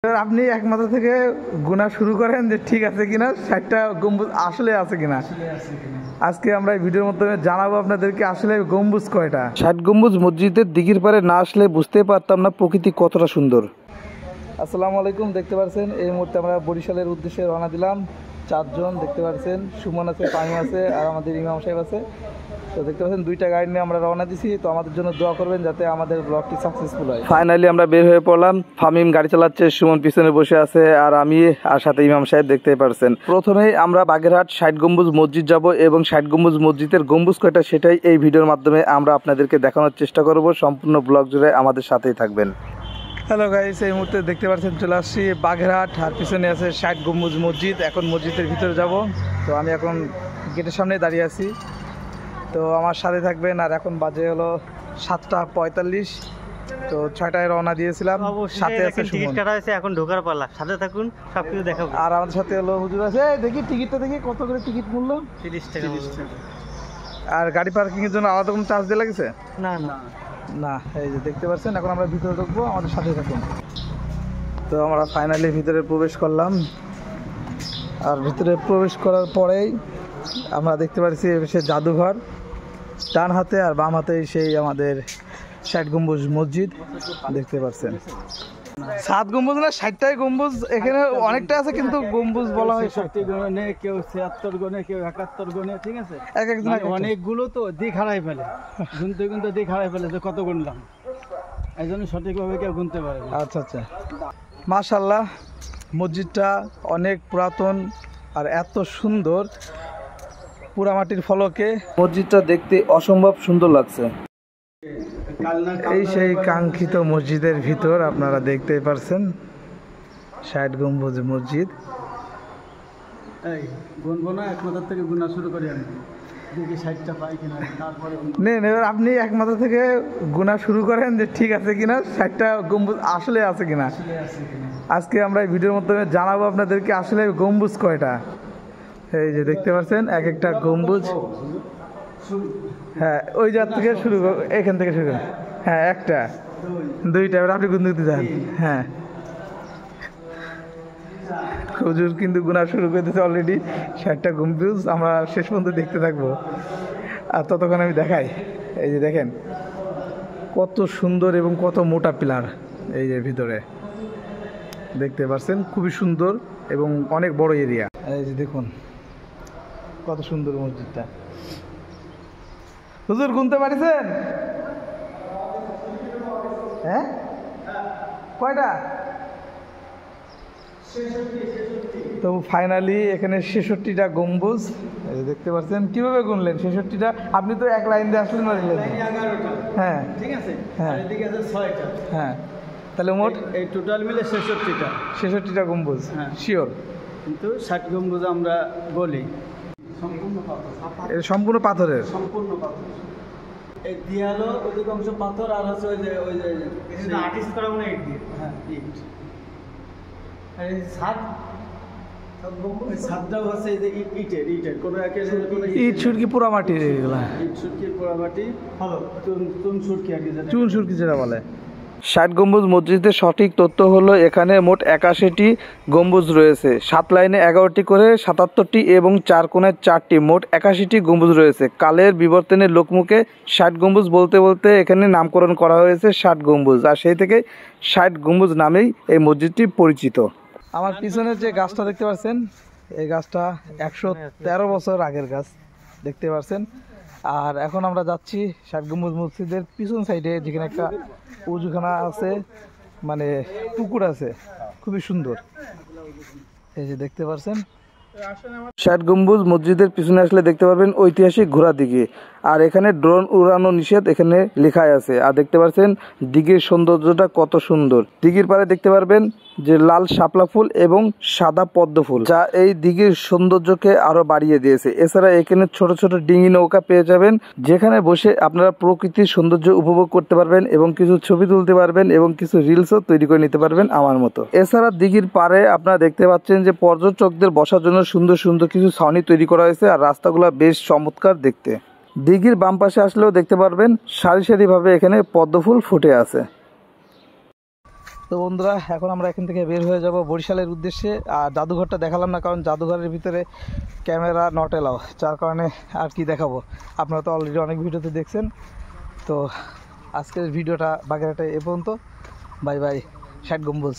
আপনি এক মাথা থেকে গোনা শুরু করেন যে ঠিক আছে কিনা, 60টা গম্বুজ আসলে আছে কিনা। আজকে আমরা এই ভিডিওর মাধ্যমে জানাবো আপনাদেরকে আসলে গম্বুজ কয়টা। 60 গম্বুজ মসজিদের দিঘির পারে না আসলে বুঝতে পারতাম না প্রকৃতি কতটা সুন্দর। আসসালামু আলাইকুম, দেখতে পাচ্ছেন এই মুহূর্তে আমরা বরিশালের উদ্দেশ্যে রওনা দিলাম। 4 জন দেখতে পাচ্ছেন, সুমন আছে, পাইম আছে আর আমাদের ইমাম সাহেব আছে। তো দেখতে পাচ্ছেন 2টা গাড়ি নিয়ে আমরা রওনা দিছি। তো আমাদের জন্য দোয়া করবেন যাতে আমাদের ব্লগটি সাকসেসফুল হয়। ফাইনালি আমরা বের হয়ে পড়লাম। ফামিম গাড়ি চালাচ্ছে, সুমন পিছনে বসে আছে আর আমি আর সাথে ইমাম সাহেব দেখতে পাচ্ছেন। প্রথমেই আমরা বাগেরহাট 60 গম্বুজ মসজিদ যাব এবং 60 গম্বুজ মসজিদের গম্বুজ কয়টা সেটাই এই ভিডিওর মাধ্যমে আমরা আপনাদেরকে দেখানোর চেষ্টা করব। সম্পূর্ণ ব্লগ জুড়ে আমাদের সাথেই থাকবেন। হ্যালো গাইস, এই মুহূর্তে দেখতে পাচ্ছেন চলে আসছি বাগেরহাট আর পিছনে আছে 60 গম্বুজ মসজিদ। এখন মসজিদের ভিতরে যাব। তো আমি এখন গেটের সামনে দাঁড়িয়ে আছি, তো আমার সাথে থাকবেন। আর এখন বাজে হলো 7:45। তো 6টায় রওনা দিয়েছিলাম। সাথে আছে সুমন, এখন ঢোকার পালা, সাথে থাকুন, সবকিছু দেখাবো। আর আমাদের সাথে হলো হুজুর আছে। দেখি টিকিটটা দেখি কত করে টিকিট মূল্য। 30 টাকা। আর গাড়ি পার্কিং এর জন্য আলাদা কোনো চার্জ দিয়ে লাগছে? না না না। এই যে দেখতে পাচ্ছেন, এখন আমরা ভিতরে ঢুকবো, আমাদের সাথে থাকুন। তো আমরা ফাইনালি ভিতরে প্রবেশ করলাম। আর ভিতরে প্রবেশ করার পরেই আমরা দেখতে পাচ্ছি সে জাদুঘর, ডান হাতে আর বাম হাতে সেই আমাদের 60 গম্বুজ মসজিদ দেখতে পাচ্ছেন। 7 গম্বুজ না, 60টাই গম্বুজ। এখানে অনেকটা আছে কিন্তু গম্বুজ বলা হয় 60 গণে, কেউ 76 গণে, কেউ 71 গণে, ঠিক আছে। এক একজন অনেকগুলো তো দিক হারাই ফেলে, গুনতে গুনতে দিক হারাই ফেলে যে কত গুনলাম, এই জন্য সঠিকভাবে কেউ গুনতে পারে না। আচ্ছা আচ্ছা, মাশাআল্লাহ মসজিদটা অনেক পুরাতন আর এত সুন্দর, পোড়ামাটির ফলকে মসজিদটা দেখতে অসম্ভব সুন্দর লাগছে। এই সেই কাঙ্ক্ষিত মসজিদের ভিতর আপনারা দেখতে পারছেন 60 গম্বুজ মসজিদ। এই গুনবো না, এক মাথা থেকে গুনা শুরু করি আমি, দেখি 60টা পাই কিনা, তারপরে নেন এবার আপনি এক মাথা থেকে গোনা শুরু করেন যে ঠিক আছে কিনা, 60টা গম্বুজ আসলে আছে কিনা। আজকে আমরা এই ভিডিওর মাধ্যমে জানাবো আপনাদেরকে আসলে গম্বুজ কয়টা। এই যে দেখতে পাচ্ছেন এক একটা গম্বুজ। হ্যাঁ, ওই জায়গা থেকে শুরু, এখান থেকে শুরু। হ্যাঁ, একটা, 2টা, এবার আপনি গুনতে দিতে চান। হ্যাঁ, হুজুর কিন্তু গুনা শুরু করে দিয়েছে অলরেডি। 60টা গম্বুজ আমরা শেষ পর্যন্ত দেখতে থাকবো। আর ততক্ষণ আমি দেখাই, এই যে দেখেন কত সুন্দর এবং কত মোটা পিলার এই যে ভিতরে দেখতে পাচ্ছেন, খুবই সুন্দর এবং অনেক বড় এরিয়া। এই যে দেখুন কত সুন্দর মসজিদটা। হুজুর গুনতে পারিছেন? হ্যাঁ, কয়টা? তো ফাইনালি এখানে 66টা গম্বুজ দেখতে পাচ্ছেন। কিভাবে গুনলেন 66টা? আপনি তো এক লাইন দিয়ে আসলেন। 11টা, ঠিক আছে। হ্যাঁ, এদিকে আছে 6টা। হ্যাঁ, তাহলে মোট এই টোটাল মিলে 66টা। 66টা গম্বুজ। হ্যাঁ শিওর। কিন্তু 60 গম্বুজ আমরা বলি সম্পূর্ণ পাথর। এটা সম্পূর্ণ পাথরের? সম্পূর্ণ পাথর। এই দেয়ালও অধিকাংশ পাথর, আর হচ্ছে ওই যে আর্টিস্ট করা মানে ইট দিয়ে। হ্যাঁ, ইট। আর এই ছাদটাও আছে এই যে ইটের কোনো ইট সুরকি পোড়ামাটির, এগুলা ইট সুরকি পোড়ামাটি, চুন সুরকি আর কি, চুন সুরকি যেটা বলে। 60 গম্বুজ মসজিদের সঠিক তথ্য হলো এখানে মোট 81টি গম্বুজ রয়েছে। 7 লাইনে 11টি করে 77টি এবং 4 কোণে 4টি, মোট 81টি গম্বুজ রয়েছে। কালের বিবর্তনের লোকমুখে 60 গম্বুজ বলতে বলতে এখানে নামকরণ করা হয়েছে 60 গম্বুজ, আর সেই থেকে 60 গম্বুজ নামেই এই মসজিদটি পরিচিত। আমার পিছনে যে গাছটা দেখতে পাচ্ছেন, এই গাছটা 113 বছর আগের গাছ দেখতে পাচ্ছেন। আর এখন আমরা যাচ্ছি 60 গম্বুজ মসজিদের পিছন সাইডে, যেখানে একটা উজুখানা আছে, মানে পুকুর আছে, খুবই সুন্দর। এই যে দেখতে পাচ্ছেন 60 গম্বুজ মসজিদের পিছনে আসলে দেখতে পারবেন ঐতিহাসিক ঘোড়া দিঘি। আর এখানে ড্রোন উড়ানো নিষেধ এখানে লেখাই আছে। আর দেখতে পাচ্ছেন দিঘির সৌন্দর্যটা কত সুন্দর। দিঘির পাড়ে দেখতে পারবেন যে লাল শাপলা ফুল এবং সাদা পদ্ম ফুল, যা এই দিঘির সৌন্দর্যকে আরো বাড়িয়ে দিয়েছে। এছাড়া এখানে ছোট ছোট ডিঙি নৌকা পেয়ে যাবেন, যেখানে বসে আপনারা প্রকৃতির সৌন্দর্য উপভোগ করতে পারবেন এবং কিছু ছবি তুলতে পারবেন এবং কিছু রিলসও তৈরি করে নিতে পারবেন আমার মতো। এছাড়া দিঘির পাড়ে আপনারা দেখতে পাচ্ছেন যে পর্যটকদের বসার জন্য সুন্দর সুন্দর কিছু ছাউনি তৈরি করা হয়েছে, আর রাস্তাগুলো বেশ চমৎকার দেখতে। দিঘির বাম পাশে আসলেও দেখতে পারবেন সারি সারি ভাবে এখানে পদ্ম ফুল ফুটে আছে। তো বন্ধুরা এখন আমরা এখান থেকে বের হয়ে যাব বরিশালের উদ্দেশ্যে। আর জাদুঘরটা দেখালাম না, কারণ জাদুঘরের ভিতরে ক্যামেরা নট এলাও, যার কারণে আর কি দেখাবো। আপনারা তো অলরেডি অনেক ভিডিওতে দেখছেন। তো আজকের ভিডিওটা বাগেরহাটে এ পর্যন্ত। বাই বাই, ষাট গম্বুজ।